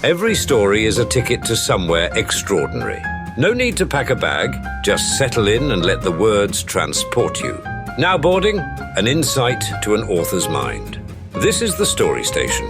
Every story is a ticket to somewhere extraordinary. No need to pack a bag, just settle in and let the words transport you. Now boarding, an insight to an author's mind. This is the Story Station.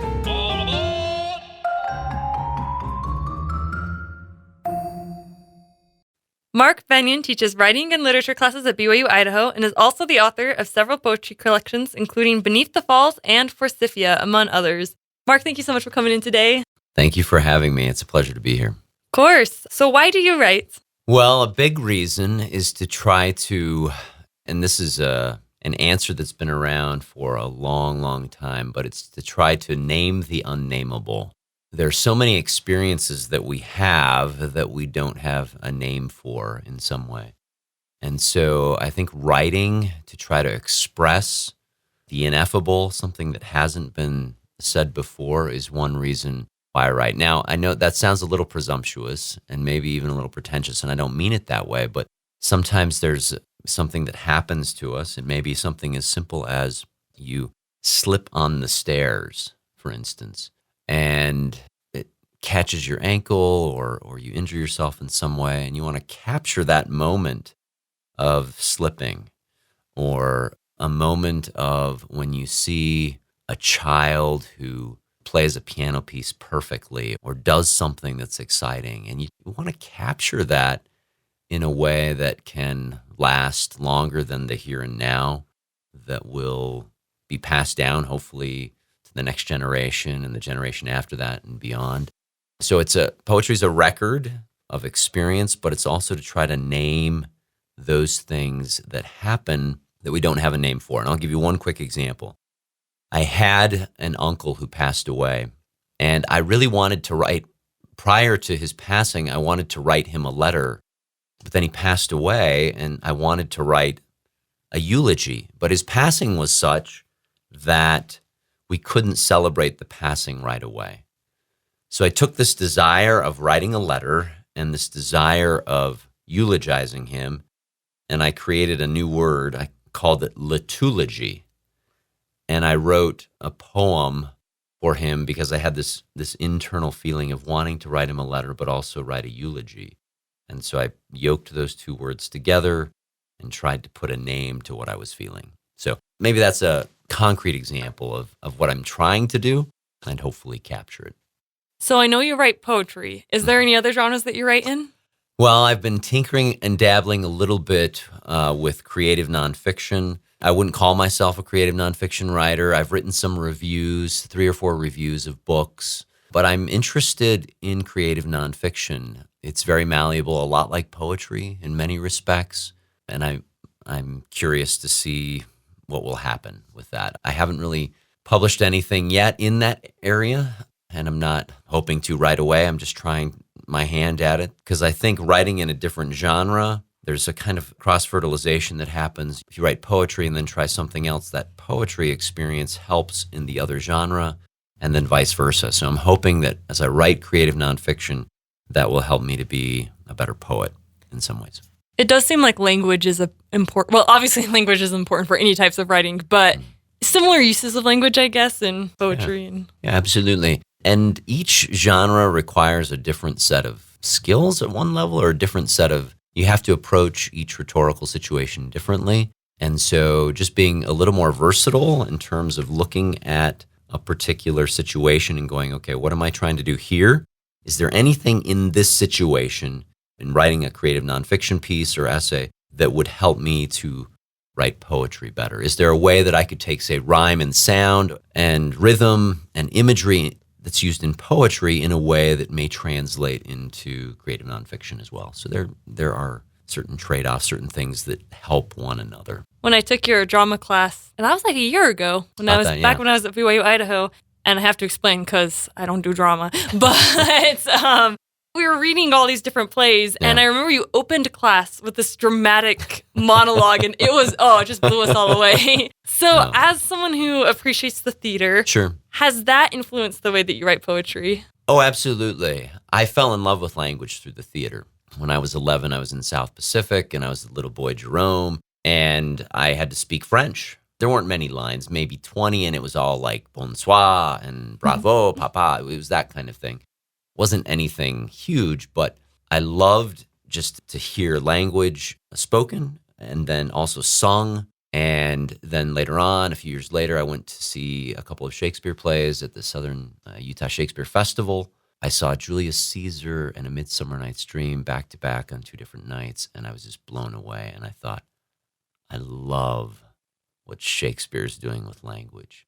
Mark Benyon teaches writing and literature classes at BYU Idaho and is also the author of several poetry collections, including Beneath the Falls and Forsythia, among others. Mark, thank you so much for coming in today. Thank you for having me. It's a pleasure to be here. Of course. So why do you write? Well, a big reason is to try to, and this is an answer that's been around for a long, long time, but it's to try to name the unnameable. There are so many experiences that we have that we don't have a name for in some way. And so I think writing to try to express the ineffable, something that hasn't been said before, is one reason why I write. Now, I know that sounds a little presumptuous and maybe even a little pretentious, and I don't mean it that way, but sometimes there's something that happens to us. It may be something as simple as you slip on the stairs, for instance, and it catches your ankle or you injure yourself in some way, and you want to capture that moment of slipping, or a moment of when you see a child who plays a piano piece perfectly or does something that's exciting, and you want to capture that in a way that can last longer than the here and now, that will be passed down hopefully to the next generation and the generation after that and beyond. So poetry is a record of experience, but it's also to try to name those things that happen that we don't have a name for. And I'll give you one quick example. I had an uncle who passed away, and I really wanted to write, prior to his passing, I wanted to write him a letter, but then he passed away, and I wanted to write a eulogy. But his passing was such that we couldn't celebrate the passing right away. So I took this desire of writing a letter and this desire of eulogizing him, and I created a new word. I called it litulogy. And I wrote a poem for him because I had this internal feeling of wanting to write him a letter, but also write a eulogy. And so I yoked those two words together and tried to put a name to what I was feeling. So maybe that's a concrete example of what I'm trying to do, and hopefully capture it. So I know you write poetry. Is there any other genres that you write in? Well, I've been tinkering and dabbling a little bit with creative nonfiction. I wouldn't call myself a creative nonfiction writer. I've written some reviews, 3 or 4 reviews of books, but I'm interested in creative nonfiction. It's very malleable, a lot like poetry in many respects, and I'm curious to see what will happen with that. I haven't really published anything yet in that area, and I'm not hoping to right away. I'm just trying my hand at it, because I think writing in a different genre, there's a kind of cross-fertilization that happens. If you write poetry and then try something else, that poetry experience helps in the other genre, and then vice versa. So I'm hoping that as I write creative nonfiction, that will help me to be a better poet in some ways. It does seem like language is important. Well, obviously language is important for any types of writing, but similar uses of language, I guess, in poetry. Yeah, absolutely. And each genre requires a different set of skills at one level, or a different set of, you have to approach each rhetorical situation differently. And so just being a little more versatile in terms of looking at a particular situation and going, okay, what am I trying to do here? Is there anything in this situation, in writing a creative nonfiction piece or essay, that would help me to write poetry better? Is there a way that I could take, say, rhyme and sound and rhythm and imagery that's used in poetry in a way that may translate into creative nonfiction as well? So there are certain trade-offs, certain things that help one another. When I took your drama class, and that was like a year ago, when I was at BYU Idaho, and I have to explain because I don't do drama, but we were reading all these different plays, and I remember you opened class with this dramatic monologue, and it just blew us all away. So as someone who appreciates the theater, sure, has that influenced the way that you write poetry? Oh, absolutely. I fell in love with language through the theater. When I was 11, I was in South Pacific, and I was the little boy Jerome, and I had to speak French. There weren't many lines, maybe 20, and it was all like bonsoir and bravo, papa. It was that kind of thing. Wasn't anything huge, but I loved just to hear language spoken and then also sung. And then later on, a few years later, I went to see a couple of Shakespeare plays at the Southern Utah Shakespeare Festival. I saw Julius Caesar and A Midsummer Night's Dream back to back on 2 different nights, and I was just blown away. And I thought, I love what Shakespeare's doing with language.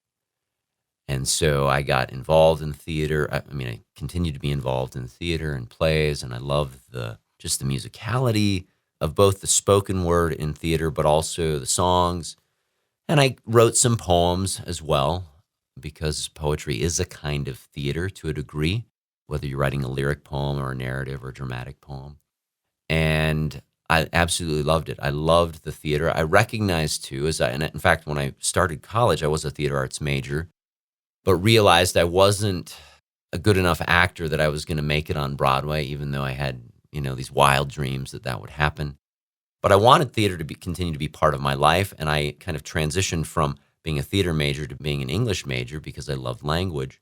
And so I got involved in theater. I continued to be involved in theater and plays, and I loved just the musicality of both the spoken word in theater, but also the songs. And I wrote some poems as well, because poetry is a kind of theater to a degree, whether you're writing a lyric poem or a narrative or a dramatic poem. And I absolutely loved it. I loved the theater. I recognized too, and in fact, when I started college, I was a theater arts major, but realized I wasn't a good enough actor that I was going to make it on Broadway, even though I had, these wild dreams that would happen. But I wanted theater to continue to be part of my life, and I kind of transitioned from being a theater major to being an English major because I loved language,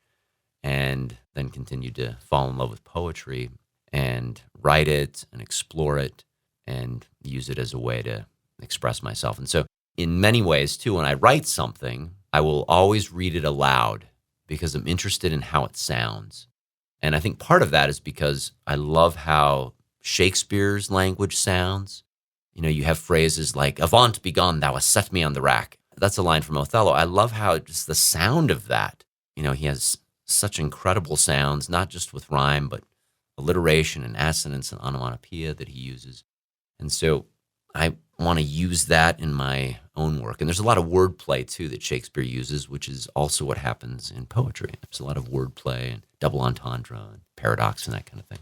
and then continued to fall in love with poetry and write it and explore it and use it as a way to express myself. And so in many ways, too, when I write something, I will always read it aloud because I'm interested in how it sounds. And I think part of that is because I love how Shakespeare's language sounds. You have phrases like, "Avaunt, begone, thou hast set me on the rack." That's a line from Othello. I love how just the sound of that, he has such incredible sounds, not just with rhyme, but alliteration and assonance and onomatopoeia that he uses. And so I want to use that in my own work. And there's a lot of wordplay, too, that Shakespeare uses, which is also what happens in poetry. There's a lot of wordplay and double entendre and paradox and that kind of thing.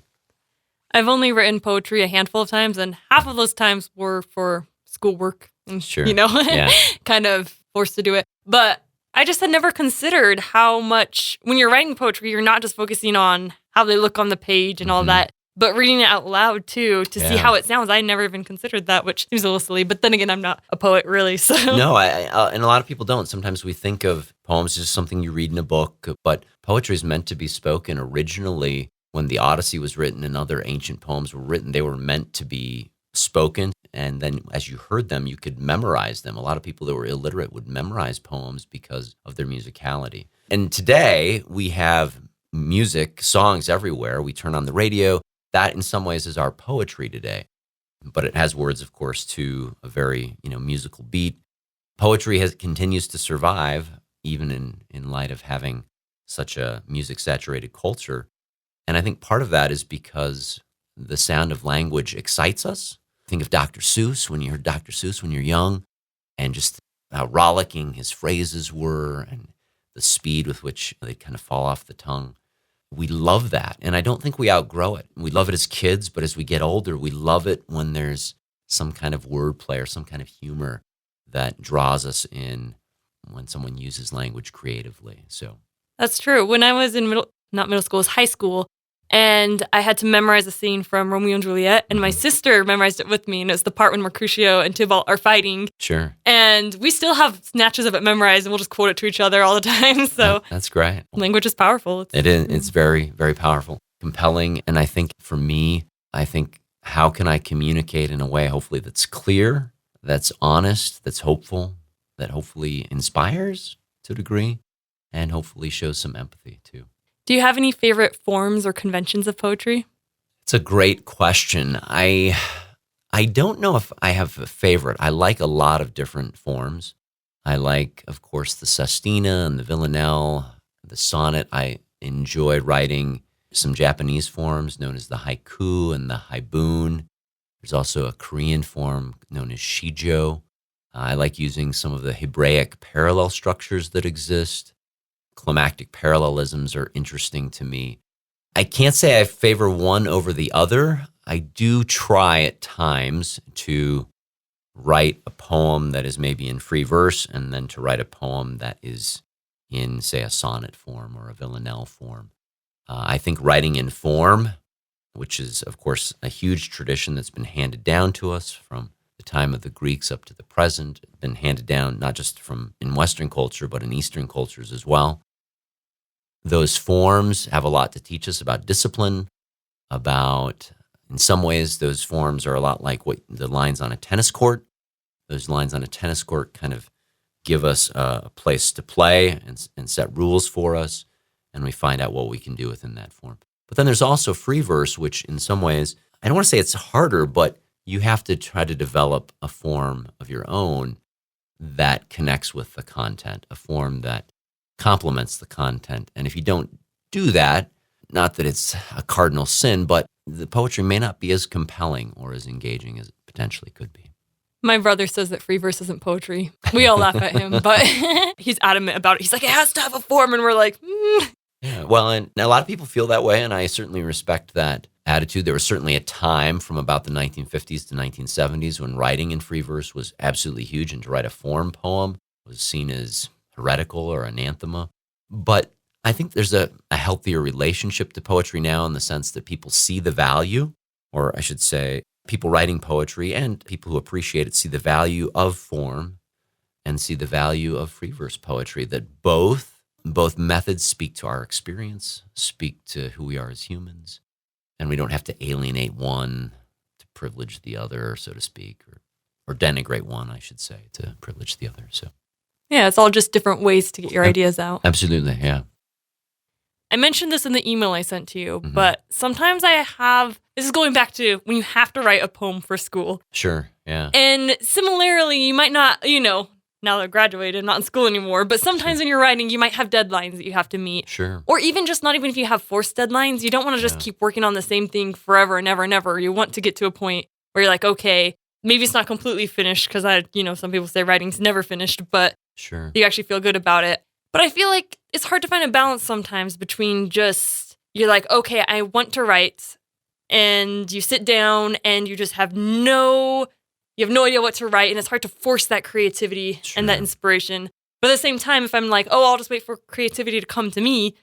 I've only written poetry a handful of times, and half of those times were for schoolwork. And, sure. Yeah. Kind of forced to do it. But I just had never considered how much, when you're writing poetry, you're not just focusing on how they look on the page and all that, but reading it out loud, too, to see how it sounds. I never even considered that, which seems a little silly. But then again, I'm not a poet, really. So No, and a lot of people don't. Sometimes we think of poems as just something you read in a book, but poetry is meant to be spoken. Originally, when the Odyssey was written and other ancient poems were written, they were meant to be spoken. And then as you heard them, you could memorize them. A lot of people that were illiterate would memorize poems because of their musicality. And today, we have music, songs everywhere. We turn on the radio. That, in some ways, is our poetry today. But it has words, of course, to a very, musical beat. Poetry continues to survive, even in light of having such a music-saturated culture. And I think part of that is because the sound of language excites us. Think of Dr. Seuss, when you heard Dr. Seuss when you're young, and just how rollicking his phrases were and the speed with which they kind of fall off the tongue. We love that, and I don't think we outgrow it. We love it as kids, but as we get older, we love it when there's some kind of wordplay or some kind of humor that draws us in when someone uses language creatively. So that's true. When I was in not middle school, it was high school, and I had to memorize a scene from Romeo and Juliet, and my sister memorized it with me, and it's the part when Mercutio and Tybalt are fighting. Sure. And we still have snatches of it memorized, and we'll just quote it to each other all the time. So that's great. Language is powerful. It is. It's very, very powerful, compelling. And I think for me, how can I communicate in a way, hopefully, that's clear, that's honest, that's hopeful, that hopefully inspires to a degree, and hopefully shows some empathy too. Do you have any favorite forms or conventions of poetry? It's a great question. I don't know if I have a favorite. I like a lot of different forms. I like, of course, the sestina and the villanelle, the sonnet. I enjoy writing some Japanese forms known as the haiku and the haibun. There's also a Korean form known as shijo. I like using some of the Hebraic parallel structures that exist. Climactic parallelisms are interesting to me. I can't say I favor one over the other. I do try at times to write a poem that is maybe in free verse and then to write a poem that is in, say, a sonnet form or a villanelle form. I think writing in form, which is, of course, a huge tradition that's been handed down to us from the time of the Greeks up to the present, been handed down not just from in Western culture, but in Eastern cultures as well. those forms have a lot to teach us about discipline, in some ways, those forms are a lot like what the lines on a tennis court. Those lines on a tennis court kind of give us a place to play and set rules for us, and we find out what we can do within that form. But then there's also free verse, which in some ways, I don't want to say it's harder, but you have to try to develop a form of your own that connects with the content, a form that complements the content. And if you don't do that, not that it's a cardinal sin, but the poetry may not be as compelling or as engaging as it potentially could be. My brother says that free verse isn't poetry. We all laugh at him, but he's adamant about it. He's like, it has to have a form, and we're like, Yeah, well, and a lot of people feel that way, and I certainly respect that attitude. There was certainly a time from about the 1950s to 1970s when writing in free verse was absolutely huge, and to write a form poem was seen as heretical or anathema. But I think there's a healthier relationship to poetry now in the sense that people see the value, or I should say, people writing poetry and people who appreciate it see the value of form and see the value of free verse poetry, that both methods speak to our experience, speak to who we are as humans, and we don't have to alienate one to privilege the other, so to speak, or denigrate one, I should say, to privilege the other. So, yeah, it's all just different ways to get your ideas out. Absolutely, yeah. I mentioned this in the email I sent to you, but sometimes this is going back to when you have to write a poem for school. Sure, yeah. And similarly, you might not, now that I've graduated, I'm not in school anymore, but sometimes when you're writing, you might have deadlines that you have to meet. Sure. Or even if you have forced deadlines, you don't want to just keep working on the same thing forever and ever and ever. You want to get to a point where you're like, okay, maybe it's not completely finished, because some people say writing's never finished, but sure, you actually feel good about it. But I feel like it's hard to find a balance sometimes between you're like, okay, I want to write, and you sit down and you just have no idea what to write, and it's hard to force that creativity and that inspiration. But at the same time, if I'm like, oh, I'll just wait for creativity to come to me,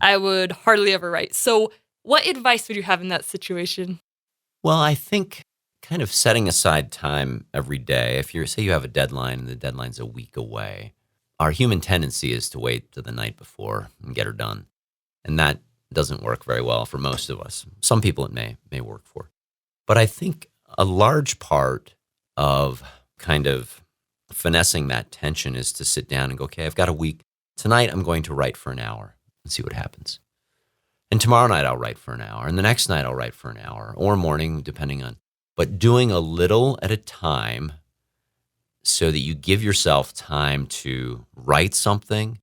I would hardly ever write. So what advice would you have in that situation? Well, I think kind of setting aside time every day. If say you have a deadline and the deadline's a week away, our human tendency is to wait till the night before and get her done. And that doesn't work very well for most of us. Some people it may work for. But I think a large part of kind of finessing that tension is to sit down and go, okay, I've got a week. Tonight I'm going to write for an hour and see what happens. And tomorrow night I'll write for an hour. And the next night I'll write for an hour or morning, depending on. But doing a little at a time so that you give yourself time to write something.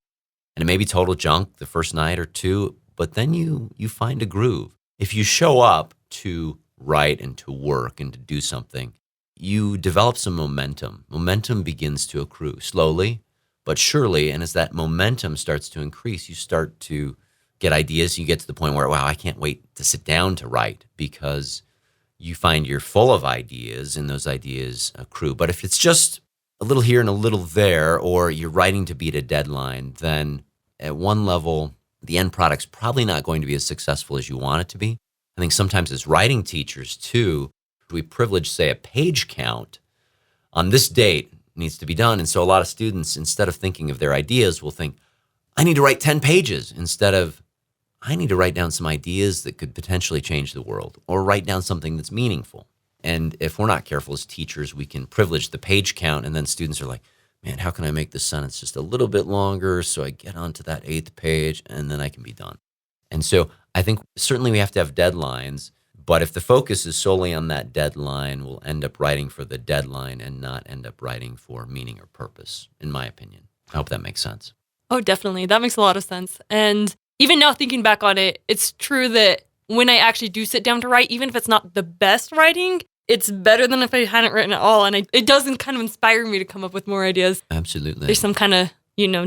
And it may be total junk the first night or two, but then you find a groove. If you show up to write and to work and to do something, you develop some momentum. Momentum begins to accrue slowly, but surely. And as that momentum starts to increase, you start to get ideas. You get to the point where, wow, I can't wait to sit down to write, because you find you're full of ideas and those ideas accrue. But if it's just a little here and a little there, or you're writing to beat a deadline, then at one level, the end product's probably not going to be as successful as you want it to be. I think sometimes as writing teachers too, we privilege, say, a page count. On this date needs to be done. And so a lot of students, instead of thinking of their ideas, will think, I need to write 10 pages, instead of, I need to write down some ideas that could potentially change the world, or write down something that's meaningful. And if we're not careful as teachers, we can privilege the page count, and then students are like, man, how can I make this sentence just a little bit longer so I get onto that 8th page and then I can be done? And so I think certainly we have to have deadlines, but if the focus is solely on that deadline, we'll end up writing for the deadline and not end up writing for meaning or purpose, in my opinion. I hope that makes sense. Oh, definitely. That makes a lot of sense. And even now thinking back on it, it's true that when I actually do sit down to write, even if it's not the best writing, it's better than if I hadn't written at all. And it doesn't kind of inspire me to come up with more ideas. Absolutely. There's some kind of,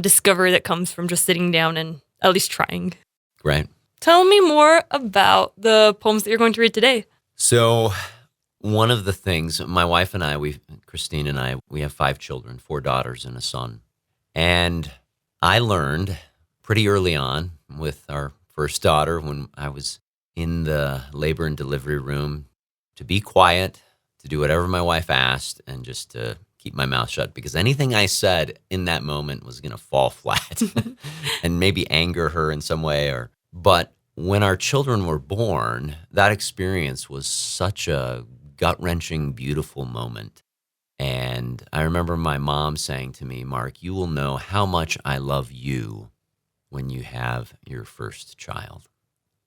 discovery that comes from just sitting down and at least trying. Right. Tell me more about the poems that you're going to read today. So one of the things, my wife and I, Christine and I, we have 5 children, 4 daughters and a son. And I learned pretty early on with our first daughter, when I was in the labor and delivery room, to be quiet, to do whatever my wife asked, and just to keep my mouth shut because anything I said in that moment was going to fall flat and maybe anger her in some way. But when our children were born, that experience was such a gut-wrenching, beautiful moment. And I remember my mom saying to me, Mark, you will know how much I love you when you have your first child.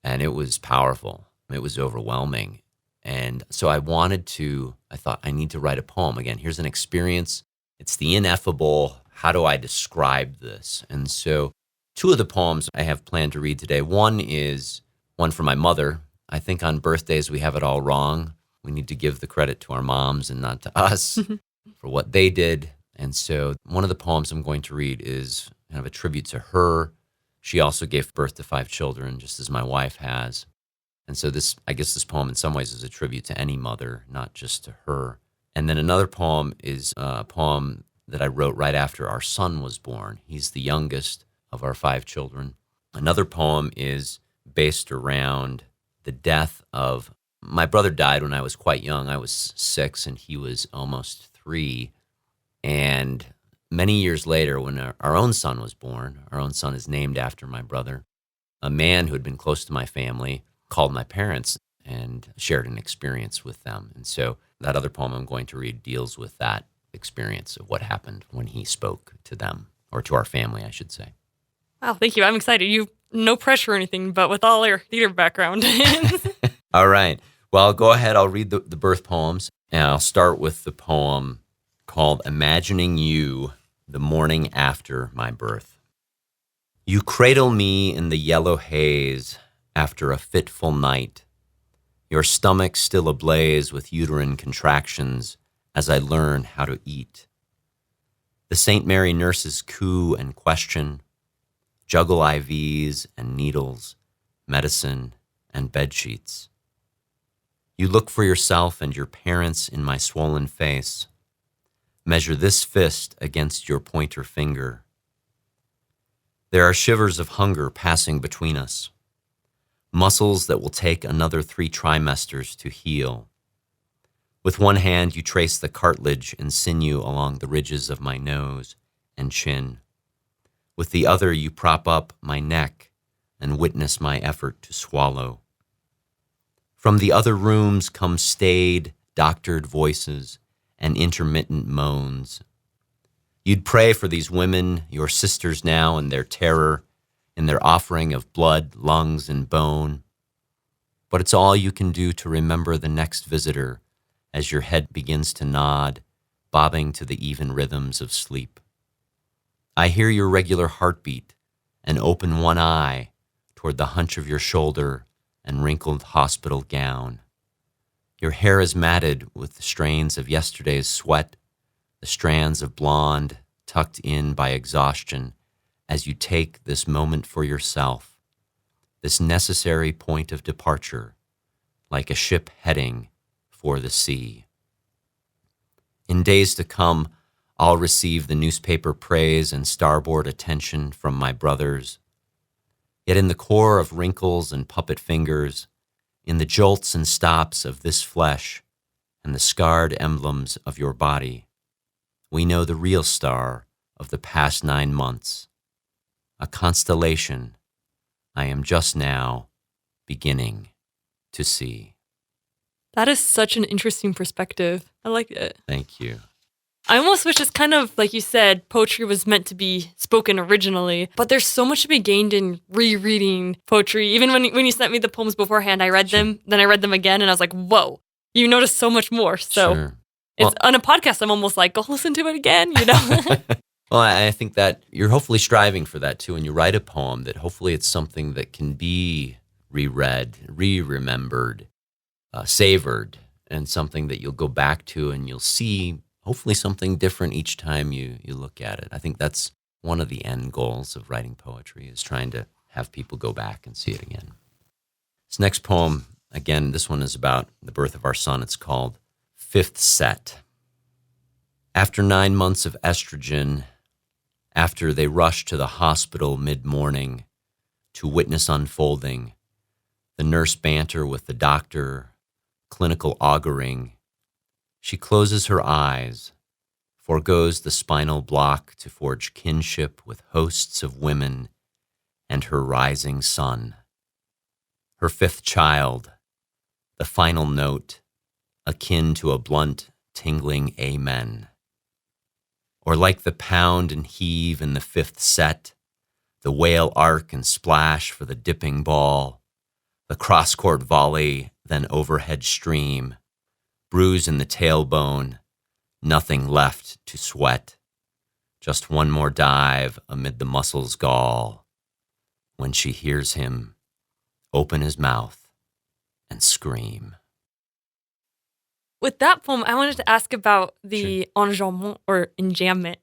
And it was powerful. It was overwhelming. And so I thought I need to write a poem. Again, here's an experience. It's the ineffable. How do I describe this? And so 2 of the poems I have planned to read today. One is one for my mother. I think on birthdays we have it all wrong. We need to give the credit to our moms and not to us for what they did. And so one of the poems I'm going to read is kind of a tribute to her. She also gave birth to 5 children, just as my wife has. And so this poem in some ways is a tribute to any mother, not just to her. And then another poem is a poem that I wrote right after our son was born. He's the youngest of our 5 children. Another poem is based around the death of my brother. Died when I was quite young. I was 6 and he was almost 3. And many years later, when our own son was born, our own son is named after my brother, a man who had been close to my family called my parents and shared an experience with them. And so that other poem I'm going to read deals with that experience of what happened when he spoke to them, or to our family, I should say. Wow, thank you. I'm excited. No pressure or anything, but with all your theater background. All right. Well, I'll go ahead. I'll read the birth poems, and I'll start with the poem called Imagining You the Morning After My Birth. You cradle me in the yellow haze after a fitful night, your stomach still ablaze with uterine contractions as I learn how to eat. The St. Mary nurses coo and question, juggle IVs and needles, medicine and bedsheets. You look for yourself and your parents in my swollen face. Measure this fist against your pointer finger. There are shivers of hunger passing between us. Muscles that will take another 3 trimesters to heal. With one hand, you trace the cartilage and sinew along the ridges of my nose and chin. With the other, you prop up my neck and witness my effort to swallow. From the other rooms come staid, doctored voices and intermittent moans. You'd pray for these women, your sisters now, in their terror, in their offering of blood, lungs, and bone. But it's all you can do to remember the next visitor as your head begins to nod, bobbing to the even rhythms of sleep. I hear your regular heartbeat and open one eye toward the hunch of your shoulder and wrinkled hospital gown. Your hair is matted with the strains of yesterday's sweat, the strands of blonde tucked in by exhaustion as you take this moment for yourself, this necessary point of departure, like a ship heading for the sea. In days to come, I'll receive the newspaper praise and starboard attention from my brothers. Yet in the core of wrinkles and puppet fingers, in the jolts and stops of this flesh and the scarred emblems of your body, we know the real star of the past 9 months, a constellation I am just now beginning to see. That is such an interesting perspective. I like it. Thank you. I almost wish it's kind of, like you said, poetry was meant to be spoken originally, but there's so much to be gained in rereading poetry. Even when you sent me the poems beforehand, I read them, then I read them again, and I was like, whoa, you notice so much more. So it's on a podcast, I'm almost like, go listen to it again, you know? Well, I think that you're hopefully striving for that too. When you write a poem, that hopefully it's something that can be reread, re-remembered, savored, and something that you'll go back to and you'll see hopefully something different each time you look at it. I think that's one of the end goals of writing poetry, is trying to have people go back and see it again. This next poem, again, this one is about the birth of our son. It's called Fifth Set. After 9 months of estrogen, after they rush to the hospital mid-morning to witness unfolding, the nurse banter with the doctor, clinical auguring, she closes her eyes, forgoes the spinal block to forge kinship with hosts of women and her rising sun. Her fifth child, the final note, akin to a blunt, tingling amen. Or like the pound and heave in the fifth set, the whale arc and splash for the dipping ball, the cross-court volley, then overhead stream, bruise in the tailbone, nothing left to sweat, just one more dive amid the muscles' gall, when she hears him open his mouth and scream. With that poem, I wanted to ask about the enjambment or enjambment.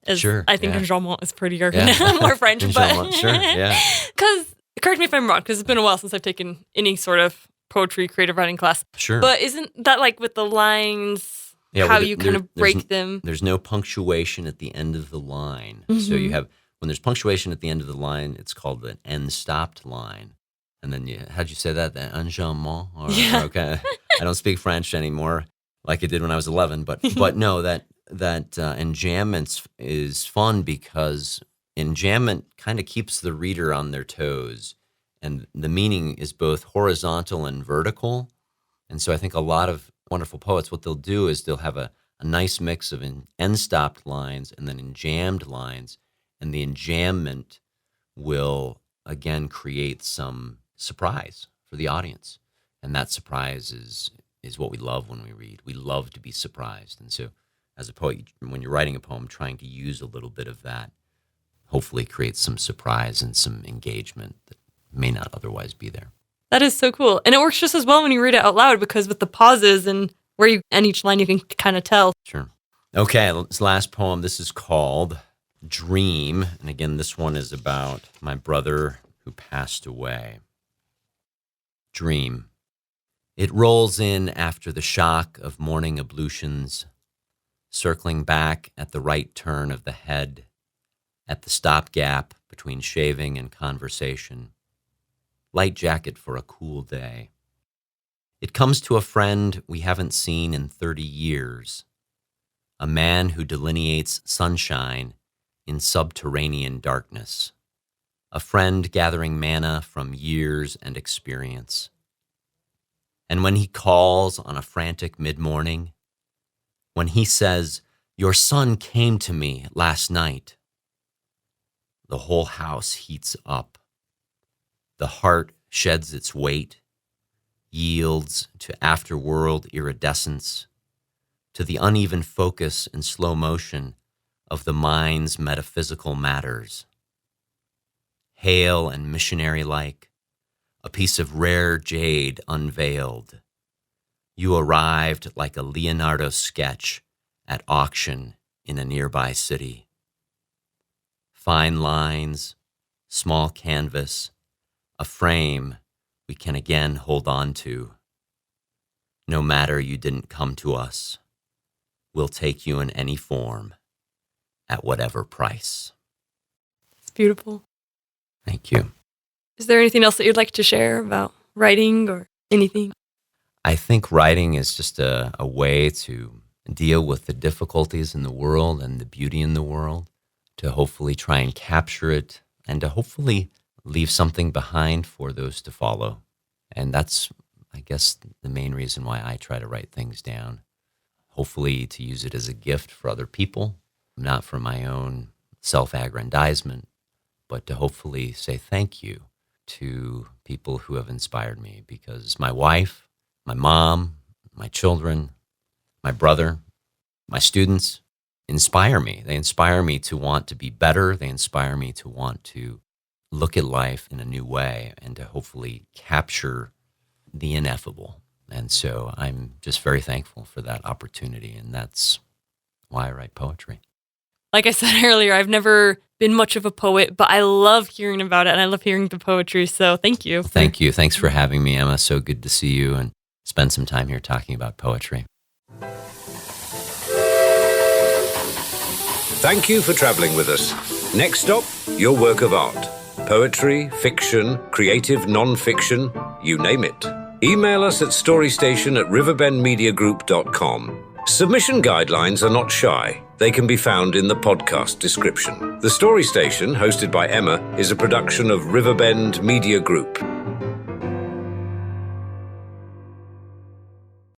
I think enjambment is prettier, more French. But sure, yeah. Because, correct me if I'm wrong, because it's been a while since I've taken any sort of poetry, creative writing class. Sure. But isn't that like with the lines, how you kind of break them? There's no punctuation at the end of the line. Mm-hmm. So you have, when there's punctuation at the end of the line, it's called an end-stopped line. And then, how'd you say that? The enjambment? Okay. I don't speak French anymore, like I did when I was 11, but no, that enjambment is fun because enjambment kind of keeps the reader on their toes, and the meaning is both horizontal and vertical. And so I think a lot of wonderful poets, what they'll do is they'll have a nice mix of end-stopped lines and then enjambed lines, and the enjambment will again create some surprise for the audience, and that surprise is what we love when we read. We love to be surprised. And so as a poet, when you're writing a poem, trying to use a little bit of that hopefully creates some surprise and some engagement that may not otherwise be there. That is so cool. And it works just as well when you read it out loud, because with the pauses and where you end each line, you can kind of tell. Sure. Okay, this last poem, this is called Dream. And again, this one is about my brother who passed away. Dream. It rolls in after the shock of morning ablutions, circling back at the right turn of the head, at the stopgap between shaving and conversation. Light jacket for a cool day. It comes to a friend we haven't seen in 30 years, a man who delineates sunshine in subterranean darkness, a friend gathering manna from years and experience. And when he calls on a frantic mid-morning, when he says, "Your son came to me last night," the whole house heats up. The heart sheds its weight, yields to afterworld iridescence, to the uneven focus and slow motion of the mind's metaphysical matters. Hale and missionary-like, a piece of rare jade unveiled. You arrived like a Leonardo sketch at auction in a nearby city. Fine lines, small canvas, a frame we can again hold on to. No matter you didn't come to us, we'll take you in any form, at whatever price. It's beautiful. Thank you. Is there anything else that you'd like to share about writing or anything? I think writing is just a way to deal with the difficulties in the world and the beauty in the world, to hopefully try and capture it, and to hopefully leave something behind for those to follow. And that's, I guess, the main reason why I try to write things down. Hopefully to use it as a gift for other people, not for my own self-aggrandizement, but to hopefully say thank you to people who have inspired me, because my wife, my mom, my children, my brother, my students inspire me. They inspire me to want to be better. They inspire me to want to look at life in a new way and to hopefully capture the ineffable. And so I'm just very thankful for that opportunity, and that's why I write poetry. Like I said earlier, I've never been much of a poet, but I love hearing about it, and I love hearing the poetry, so thank you. Thank you. Thanks for having me, Emma. So good to see you and spend some time here talking about poetry. Thank you for traveling with us. Next stop, your work of art. Poetry, fiction, creative non-fiction, you name it. Email us at storystation@riverbendmediagroup.com. Submission guidelines are not shy. They can be found in the podcast description. The Story Station, hosted by Emma, is a production of Riverbend Media Group.